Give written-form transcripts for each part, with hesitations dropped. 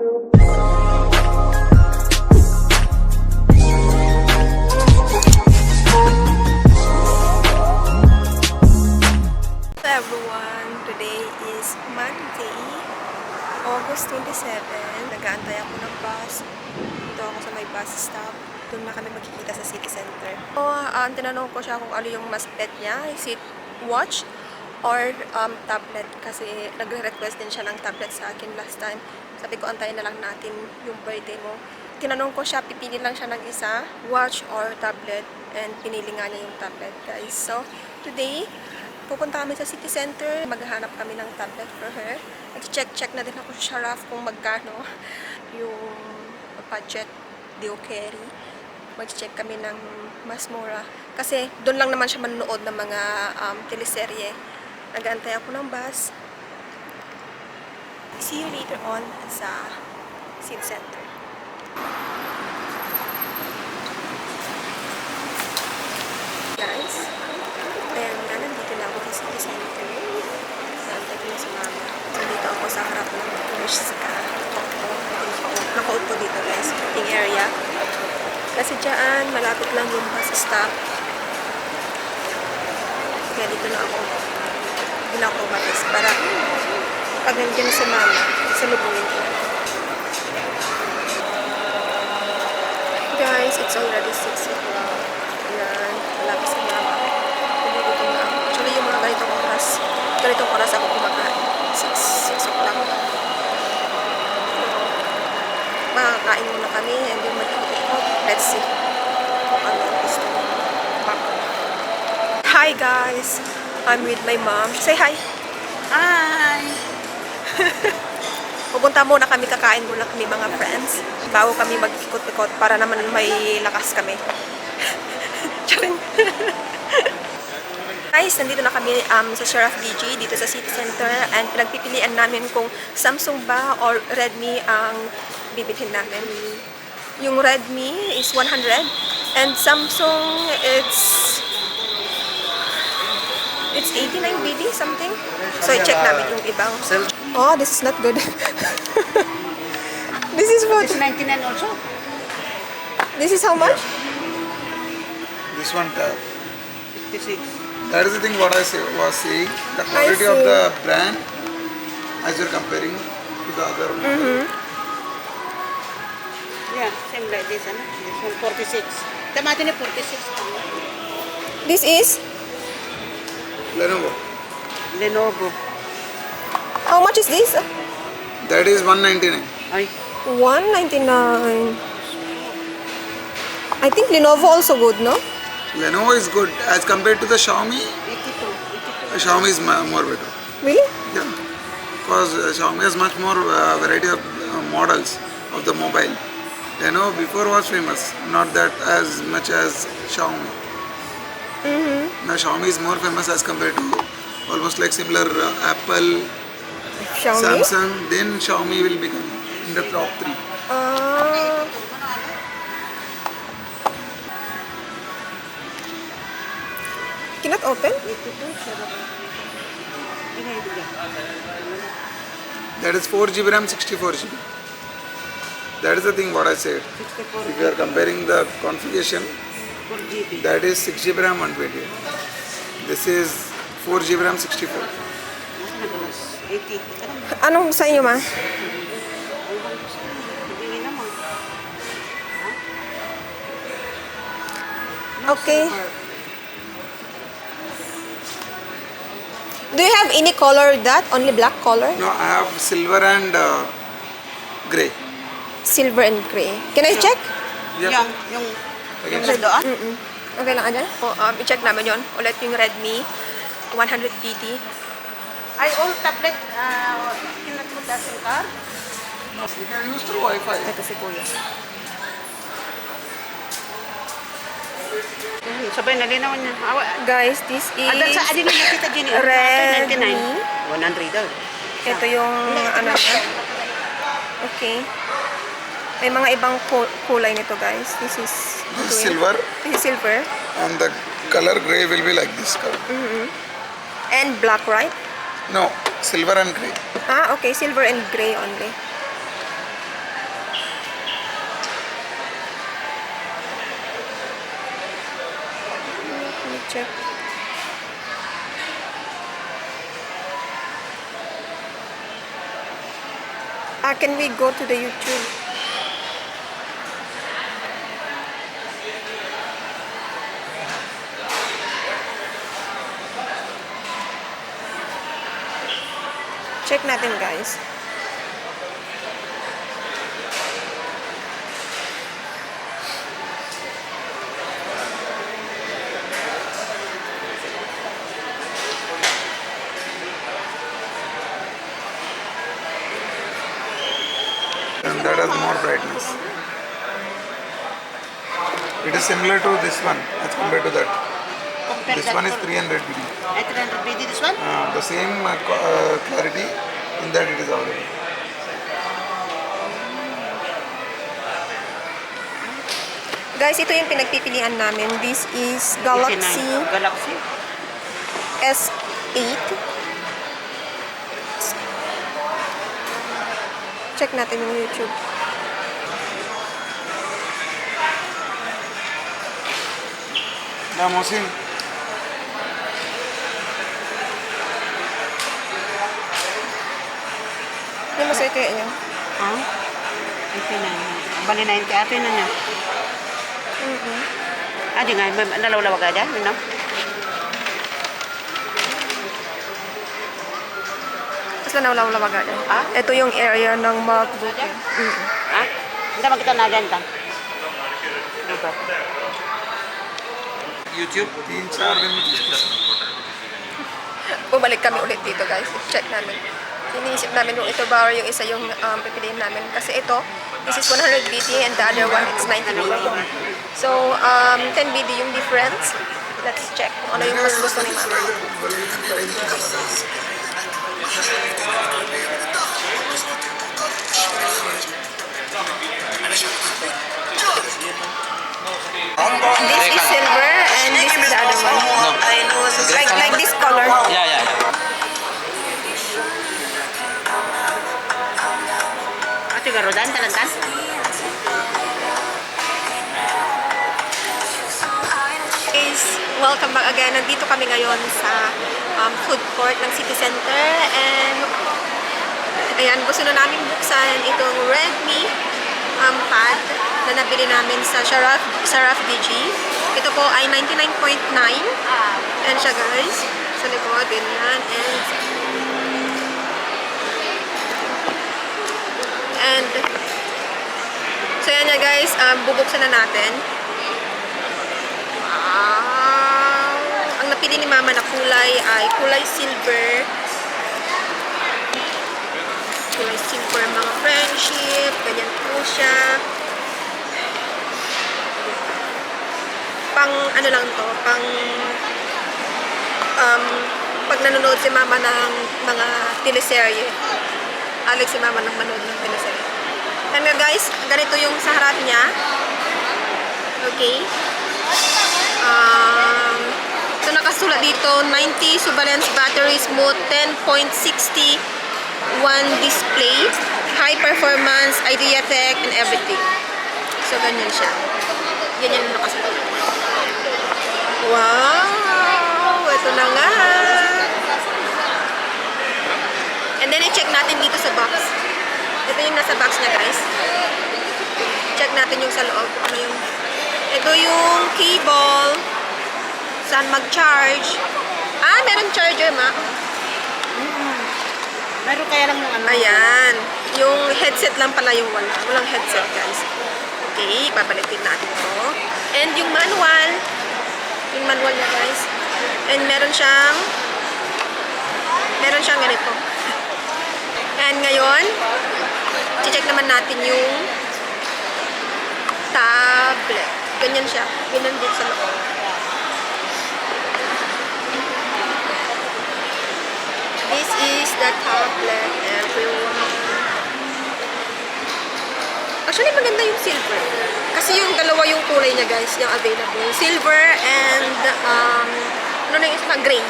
Everyone, today is Monday, August 27. Nag-aantay ako ng bus. Dito ako sa may bus stop. Doon na kami magkikita sa city center. So, tinanong ko siya kung ano yung mas bet niya. Is it watch or tablet? Kasi nagre-request din siya ng tablet sa akin last time. Sabi ko, antayin na lang natin yung birthday mo. Tinanong ko siya, pipili lang siya ng isa, watch or tablet. And pinili nga niya yung tablet, guys. So, today, pupunta kami sa city center. Maghahanap kami ng tablet for her. Nag-check na din ako sa Sharaf kung magkano yung budget do carry. Mag-check kami ng mas mura. Kasi doon lang naman siya manonood ng mga teleserye. Nag-aantay ako ng bus. See you later on sa city center. Guys, ayan nga, nandito na ako sa city center. Naantay ko na si mama. Nandito ako sa harap ng Mishka. Nakaupo dito guys, yung area. Kasi dyan, malapit lang yung bus stop. Kaya dito na ako. Hindi na ako umalis. Para pag nandiyan si mama, salubungin ko. Guys, it's already 6 o'clock. Ayan, malapit si mama. Naligutom na ako. Actually, yung mga ganitong oras ako kumakain. 6 o'clock. Makakain muna kami and then mag-ikot. Let's see kung ano gusto ko. Hi guys! I'm with my mom. Say hi! Hi! Pupunta muna kami, kakain muna kami mga friends. Bago kami mag-ikot-ikot para naman may lakas kami. Charing! Guys, nandito na kami sa Sharaf DG dito sa City Center and pinagpipilian namin kung Samsung ba or Redmi ang bibilhin namin. Yung Redmi is 100 and Samsung it's 89 BD something. So i-check namin yung ibang. Oh, this is not good. This is what? It's 99 also. This is how much? This one, 56. that is the thing what I was saying. The quality of see. the brand as you're comparing to the other one. Yeah, same like this, ano? This one 46. Tamati na 46. This is? Lenovo. Lenovo. How much is this? That is 199. Ay, 199. I think Lenovo also good, no? Lenovo is good as compared to the Xiaomi. 82. Xiaomi is more better. Really? Yeah, because Xiaomi has much more variety of models of the mobile. Lenovo before was famous, not that as much as Xiaomi. Now Xiaomi is more famous as compared to almost like similar Apple, Xiaomi? Samsung. Then Xiaomi will become in the top 3. Cannot open? 82, sarap. Bigay, bigay. That is 4GB RAM, 64GB. That is the thing what I said. 64 If you are comparing the configuration, 4GB. that is 6GB RAM, 128. This is 4GB RAM, 64. Mas madalas. 80. Anong sa inyo, ma? Bigay naman. Okay. Do you have any color that? Only black color? No, I have silver and grey. Silver and gray. Can I check? Yeah. Yung Again. sa doon? Okay lang, Ajan. I-check namin yon. Ulit yung Redmi 100 BT. Ay, all tablet, cannot put that SIM card? You can use through Wi-Fi. Ito si Kuya. Sabay nalinawan niya. Guys, this is Adan sa adin na kita din. Redmi. 100 daw. Ito yung ano niya. Okay. May mga ibang kulay nito, guys. This is This is silver This is silver. and the color grey will be like this color. And black, right? No, silver and grey. Ah, okay. Silver and gray only. Check. Can we go to the YouTube? Check natin, guys. And that has more brightness. It is similar to this one as compared to that. Compare This that one is for- 300 dB. 300 BD, this one? The same clarity in that it is available. Guys, ito yung pinagpipilian namin. This is Galaxy 89. Galaxy. S8. Check natin yung YouTube. Yeah, Mohsin. Hindi mo sa kaya niya. Ha? 89. Bali 90 ate na niya. Di nga, nalawlawag aja, no? Tapos nanawlaw-lawag agad. Ah? Ito yung area ng MacBook. Ha? Hindi ba kita naganta? Diba? YouTube 3-4 दिन में चीज़ Bumalik kami ulit dito, guys. Check namin. Iniisip namin yung ito ba or yung isa yung pipiliin namin. Kasi ito, this is 100 BD and the other one is 90 BD. So, 10 BD yung difference. Let's check kung ano yung mas gusto ni Mama. This is silver and this is the other one. Like this color. Yeah. Ate garudan, talantan? Guys, welcome back again. Nandito kami ngayon sa food court ng City Center and ayan, gusto na namin buksan itong Redmi pad na nabili namin sa Sharaf DG. Ito po ay 99.9 and siya, guys, sa likod, ganyan, and so yan na, guys, bubuksan na natin. Wow! Ang napili ni Mama na kulay ay kulay silver. Kulay silver, mga friendship. Ganyan po siya. Pang, ano lang to, pang, pag nanonood si Mama ng mga teleserye. Alex si Mama nang manood ng teleserye. And guys, ganito yung sa harap niya. Okay. So nakasulat dito 90 surveillance battery smooth 10.61 display, high performance, IdeaTek and everything. So ganyan siya. Ganyan yung nakasulat. Wow! Ito na nga. And then i-check natin dito sa box. Ito yung nasa box niya, guys. Check natin yung sa loob. Ano yung ito yung cable. Saan mag-charge. Meron charger, Ma. Meron kaya lang yung ano. Ayan. Yung headset lang pala yung wala. Walang headset, guys. Okay, papalitin natin ito. And yung manual. Yung manual niya, guys. And meron siyang ganito. And ngayon, check naman natin yung tablet. Ganyan siya. Ganyan din sa loob. This is the tablet, everyone. Actually, maganda yung silver. Kasi yung dalawa yung kulay niya, guys, yung available. Silver and, ano na yung isa? Gray.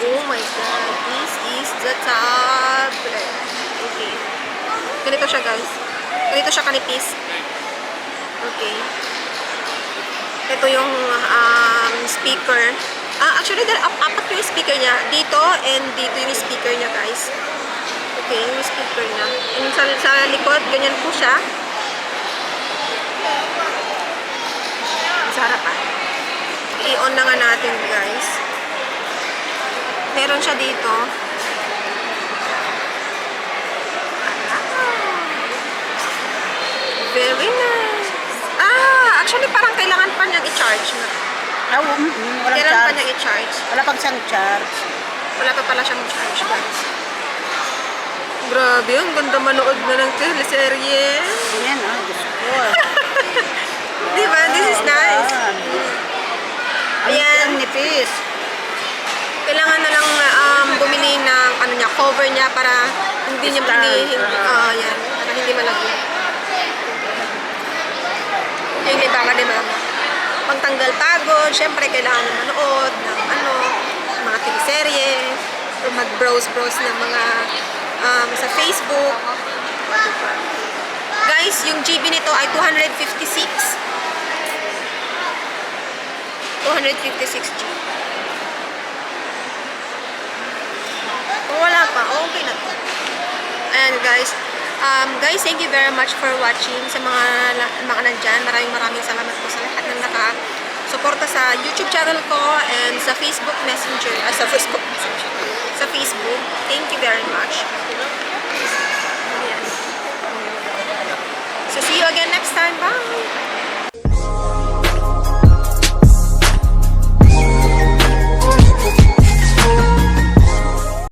Oh my God. This is the tablet. Okay. Ganito siya, guys. Ganito siya kanipis. Okay. Ito yung speaker. Actually, apat yung speaker niya. Dito and dito yung speaker niya, guys. Okay, yung speaker niya. Yung sa likod, ganyan po siya. Sa harapan. I-on na nga natin, guys. Meron siya dito. Very nice. Actually, parang kailangan pa niyang i-charge na. Walang Kailangan pa charge. niyang i-charge. Wala pang siyang charge. Wala pa pala siyang charge, guys. Grabe, ang ganda manood na ng teleserye. Yan, Diyos ko. Diba? This is nice. Ayan. Ayan. Ang nipis. Kailangan na lang bumili ng ano niya, cover niya para hindi niya yan, para hindi malagyan. Yung libangan ni Mama. Pagtanggal pagod, syempre kailangan na manood ng mga teleserye, or mag-browse ng mga sa Facebook. Guys, yung GB nito ay 256. 256 GB. Kung wala pa, okay na to. Ayan guys. Guys, thank you very much for watching. Sa mga nandyan, maraming salamat po sa lahat ng naka-suporta sa YouTube channel ko and sa Facebook Messenger. Sa Facebook. Thank you very much. Ayan. So, see you again next time. Bye!